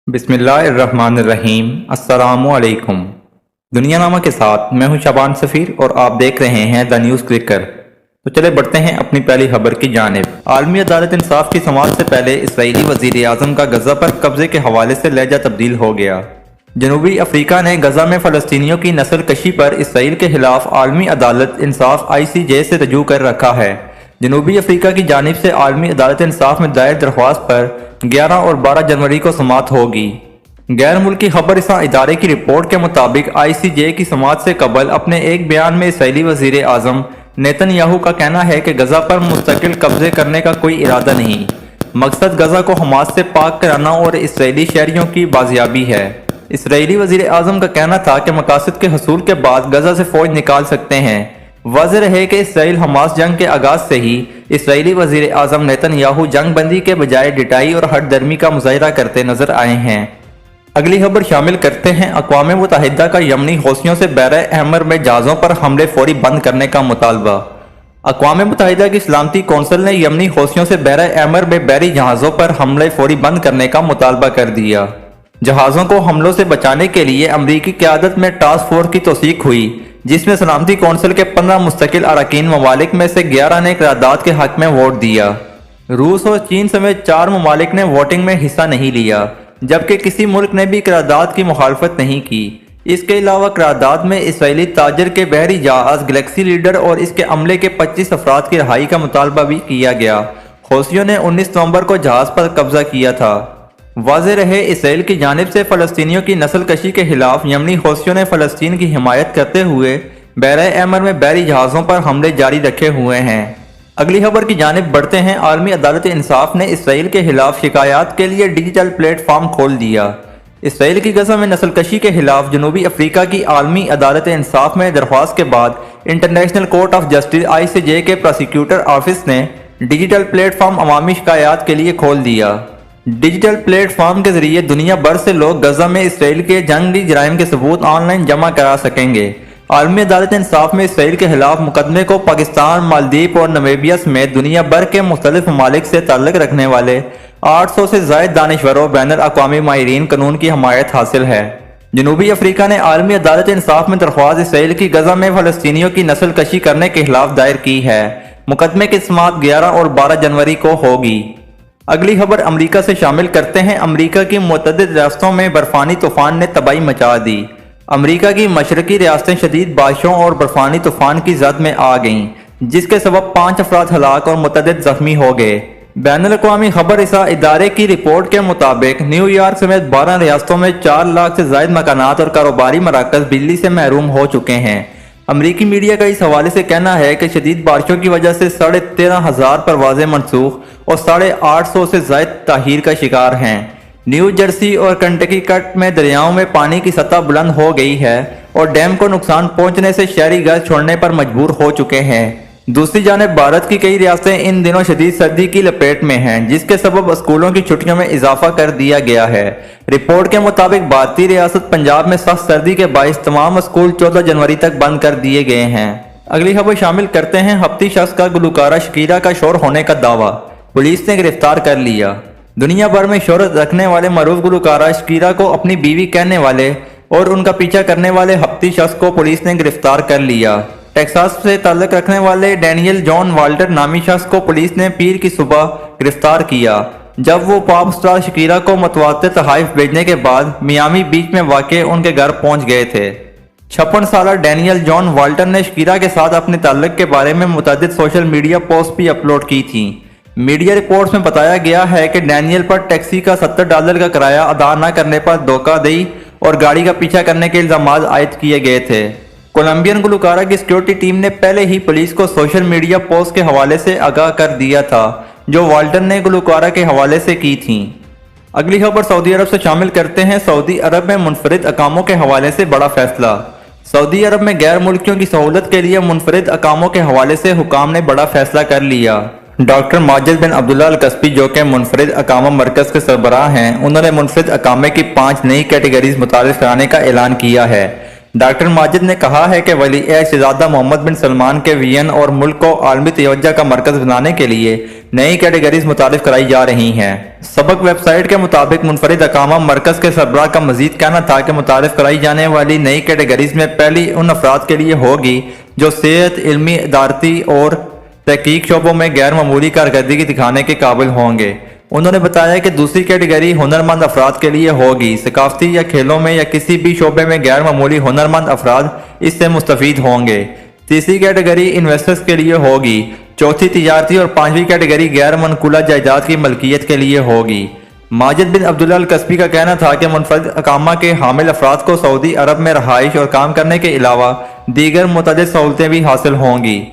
بسم اللہ الرحمن الرحیم۔ السلام علیکم۔ دنیا نامہ کے ساتھ میں ہوں شعبان سفیر اور آپ دیکھ رہے ہیں دا نیوز کلکر۔ تو چلے بڑھتے ہیں اپنی پہلی خبر کی جانب۔ عالمی عدالت انصاف کی سماعت سے پہلے اسرائیلی وزیر اعظم کا غزہ پر قبضے کے حوالے سے لہجہ تبدیل ہو گیا۔ جنوبی افریقہ نے غزہ میں فلسطینیوں کی نسل کشی پر اسرائیل کے خلاف عالمی عدالت انصاف ICJ سے رجوع کر رکھا ہے۔ جنوبی افریقہ کی جانب سے عالمی عدالت انصاف میں دائر درخواست پر 11 اور 12 جنوری کو سماعت ہوگی۔ غیر ملکی خبر رساں ادارے کی رپورٹ کے مطابق ICJ کی سماعت سے قبل اپنے ایک بیان میں اسرائیلی وزیر اعظم نیتن یاہو کا کہنا ہے کہ غزہ پر مستقل قبضے کرنے کا کوئی ارادہ نہیں، مقصد غزہ کو حماس سے پاک کرانا اور اسرائیلی شہریوں کی بازیابی ہے۔ اسرائیلی وزیر اعظم کا کہنا تھا کہ مقاصد کے حصول کے بعد غزہ سے فوج نکال سکتے ہیں۔ واضح رہے کہ اسرائیل حماس جنگ کے آغاز سے ہی اسرائیلی وزیر اعظم نیتن یاہو جنگ بندی کے بجائے ڈٹائی اور ہٹ درمی کا مظاہرہ کرتے نظر آئے ہیں۔ اگلی خبر شامل کرتے ہیں اقوام متحدہ کا یمنی حوثیوں سے بحیرہ احمر میں جہازوں پر حملے فوری بند کرنے کا مطالبہ۔ اقوام متحدہ کی سلامتی کونسل نے یمنی حوثیوں سے بحیرہ احمر میں بحری جہازوں پر حملے فوری بند کرنے کا مطالبہ کر دیا۔ جہازوں کو حملوں سے بچانے کے لیے امریکی قیادت میں ٹاسک فورس کی توثیق ہوئی، جس میں سلامتی کونسل کے 15 مستقل اراکین ممالک میں سے 11 نے قرارداد کے حق میں ووٹ دیا۔ روس اور چین سمیت 4 ممالک نے ووٹنگ میں حصہ نہیں لیا، جبکہ کسی ملک نے بھی قرارداد کی مخالفت نہیں کی۔ اس کے علاوہ قرارداد میں اسرائیلی تاجر کے بحری جہاز گلیکسی لیڈر اور اس کے عملے کے 25 افراد کی رہائی کا مطالبہ بھی کیا گیا۔ حوثیوں نے 19 نومبر کو جہاز پر قبضہ کیا تھا۔ واضح رہے اسرائیل کی جانب سے فلسطینیوں کی نسل کشی کے خلاف یمنی حوثیوں نے فلسطین کی حمایت کرتے ہوئے بحیرہ احمر میں بحری جہازوں پر حملے جاری رکھے ہوئے ہیں۔ اگلی خبر کی جانب بڑھتے ہیں۔ عالمی عدالت انصاف نے اسرائیل کے خلاف شکایات کے لیے ڈیجیٹل پلیٹ فارم کھول دیا۔ اسرائیل کی غزہ میں نسل کشی کے خلاف جنوبی افریقہ کی عالمی عدالت انصاف میں درخواست کے بعد international court of justice ICJ کے پروسیکیوٹر آفس نے ڈیجیٹل پلیٹ فارم عوامی شکایات کے لیے کھول دیا۔ ڈیجیٹل پلیٹ فارم کے ذریعے دنیا بھر سے لوگ غزہ میں اسرائیل کے جنگی جرائم کے ثبوت آن لائن جمع کرا سکیں گے۔ عالمی عدالت انصاف میں اسرائیل کے خلاف مقدمے کو پاکستان، مالدیپ اور نمیبیا سمیت دنیا بھر کے مختلف ممالک سے تعلق رکھنے والے 800 سے زائد دانشوروں بین الاقوامی ماہرین قانون کی حمایت حاصل ہے۔ جنوبی افریقہ نے عالمی عدالت انصاف میں درخواست اسرائیل کی غزہ میں فلسطینیوں کی نسل کشی کرنے کے خلاف دائر کی ہے۔ مقدمے کی سماعت 11 اور 12 جنوری کو ہوگی۔ اگلی خبر امریکہ سے شامل کرتے ہیں۔ امریکہ کی متعدد ریاستوں میں برفانی طوفان نے تباہی مچا دی۔ امریکہ کی مشرقی ریاستیں شدید بارشوں اور برفانی طوفان کی زد میں آ گئیں، جس کے سبب 5 افراد ہلاک اور متعدد زخمی ہو گئے۔ بین الاقوامی خبر رساں ادارے کی رپورٹ کے مطابق نیو یارک سمیت 12 ریاستوں میں 4 لاکھ سے زائد مکانات اور کاروباری مراکز بجلی سے محروم ہو چکے ہیں۔ امریکی میڈیا کا اس حوالے سے کہنا ہے کہ شدید بارشوں کی وجہ سے 13,500 پروازیں منسوخ اور 850 سے زائد تاخیر کا شکار ہیں۔ نیو جرسی اور کنٹکی کٹ میں دریاؤں میں پانی کی سطح بلند ہو گئی ہے اور ڈیم کو نقصان پہنچنے سے شہری گھر چھوڑنے پر مجبور ہو چکے ہیں۔ دوسری جانب بھارت کی کئی ریاستیں ان دنوں شدید سردی کی لپیٹ میں ہیں، جس کے سبب اسکولوں کی چھٹیوں میں اضافہ کر دیا گیا ہے۔ رپورٹ کے مطابق بھارتی ریاست پنجاب میں سخت سردی کے باعث تمام اسکول 14 جنوری تک بند کر دیے گئے ہیں۔ اگلی خبر شامل کرتے ہیں۔ ہفتی شخص کا گلوکارہ شکیرا کا شور ہونے کا دعویٰ، پولیس نے گرفتار کر لیا۔ دنیا بھر میں شہرت رکھنے والے معروف گلوکارہ شکیرا کو اپنی بیوی کہنے والے اور ان کا پیچھا کرنے والے ہفتی شخص کو پولیس نے گرفتار کر لیا۔ ٹیکساس سے تعلق رکھنے والے ڈینیل جان والٹر نامی شخص کو پولیس نے پیر کی صبح گرفتار کیا، جب وہ پاپ سٹار شکیرا کو متواتر تحائف بھیجنے کے بعد میامی بیچ میں واقع ان کے گھر پہنچ گئے تھے۔ 56 سالہ ڈینیل جان والٹر نے شکیرا کے ساتھ اپنے تعلق کے بارے میں متعدد سوشل میڈیا پوسٹ بھی اپلوڈ کی تھیں۔ میڈیا رپورٹس میں بتایا گیا ہے کہ ڈینیل پر ٹیکسی کا $70 کا کرایہ ادا نہ کرنے پر دھوکہ دہی اور گاڑی کا پیچھا کرنے کے الزامات عائد کیے گئے تھے۔ کولمبین گلوکارہ کی سیکیورٹی ٹیم نے پہلے ہی پولیس کو سوشل میڈیا پوسٹ کے حوالے سے آگاہ کر دیا تھا، جو والٹر نے گلوکارہ کے حوالے سے کی تھیں۔ اگلی خبر سعودی عرب سے شامل کرتے ہیں۔ سعودی عرب میں منفرد اقاموں کے حوالے سے بڑا فیصلہ۔ سعودی عرب میں غیر ملکیوں کی سہولت کے لیے منفرد اقاموں کے حوالے سے حکام نے بڑا فیصلہ کر لیا۔ ڈاکٹر ماجد بن عبداللہ القصبی، جو کہ منفرد اقامہ مرکز کے سربراہ ہیں، انہوں نے منفرد اقامے کی 5 نئی کیٹیگریز متعارف کرانے کا اعلان کیا ہے، ڈاکٹر ماجد نے کہا ہے کہ ولی عہد شہزادہ محمد بن سلمان کے وین اور ملک کو عالمی توجہ کا مرکز بنانے کے لیے نئی کیٹیگریز متعارف کرائی جا رہی ہیں۔ سبق ویب سائٹ کے مطابق منفرد اقامہ مرکز کے سربراہ کا مزید کہنا تھا کہ متعارف کرائی جانے والی نئی کیٹیگریز میں پہلی ان افراد کے لیے ہوگی جو صحت، علمی، ادارتی اور تحقیق شعبوں میں غیر معمولی کارکردگی دکھانے کے قابل ہوں گے۔ انہوں نے بتایا کہ دوسری کیٹیگری ہنرمند افراد کے لیے ہوگی۔ ثقافتی یا کھیلوں میں یا کسی بھی شعبے میں غیر معمولی ہنرمند افراد اس سے مستفید ہوں گے۔ تیسری کیٹیگری انویسٹرز کے لیے ہوگی۔ چوتھی تجارتی اور پانچویں کیٹیگری غیر منقولہ جائیداد کی ملکیت کے لیے ہوگی۔ ماجد بن عبداللہ القصبی کا کہنا تھا کہ منفرد اقامہ کے حامل افراد کو سعودی عرب میں رہائش اور کام کرنے کے علاوہ دیگر متعدد سہولتیں بھی حاصل ہوں گی۔